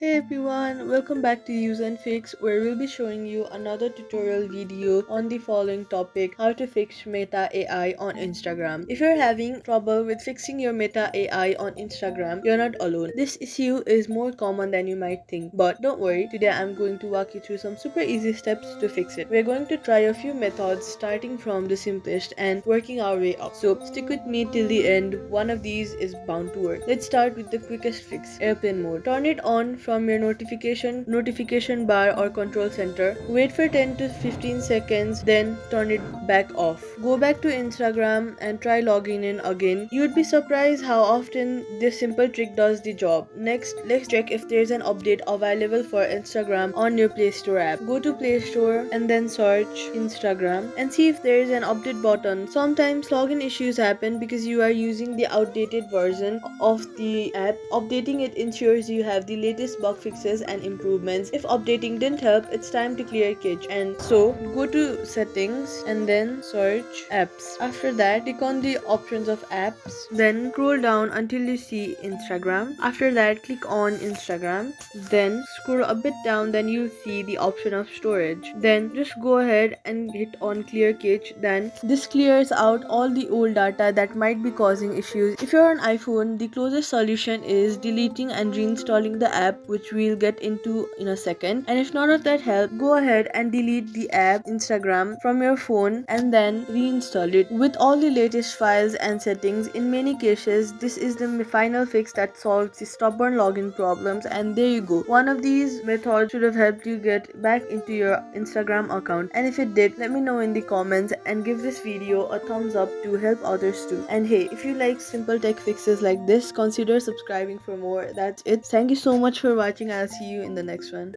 Hey everyone, welcome back to useNfix, where we'll be showing you another tutorial video on the following topic: how to fix Meta AI on Instagram. If you're having trouble with fixing your Meta AI on Instagram, you're not alone. This issue is more common than you might think, but don't worry, today I'm going to walk you through some super easy steps to fix it. We're going to try a few methods starting from the simplest and working our way up. So stick with me till the end, one of these is bound to work. Let's start with the quickest fix: airplane mode. Turn it on from your notification bar or control center. Wait for 10 to 15 seconds, then turn it back off. Go back to Instagram and try logging in again. You'd be surprised how often this simple trick does the job. Next, let's check if there's an update available for Instagram on your Play Store app. Go to Play Store and then search Instagram and see if there is an update button. Sometimes login issues happen because you are using the outdated version of the app. Updating it ensures you have the latest bug fixes and improvements. If updating didn't help, it's time to clear cache. And so go to settings and then search apps. After that, click on the options of apps. Then scroll down until you see Instagram. After that, click on Instagram. Then scroll a bit down, then you'll see the option of storage. Then just go ahead and hit on clear cache. Then this clears out all the old data that might be causing issues. If you're on iPhone, the closest solution is deleting and reinstalling the app, which we'll get into in a second. And if none of that helps, go ahead and delete the app Instagram from your phone and then reinstall it with all the latest files and settings. In many cases, this is the final fix that solves the stubborn login problems. And there you go. One of these methods should have helped you get back into your Instagram account. And if it did, let me know in the comments and give this video a thumbs up to help others too. And hey, if you like simple tech fixes like this, consider subscribing for more. That's it. Thank you so much for watching. I'll see you in the next one.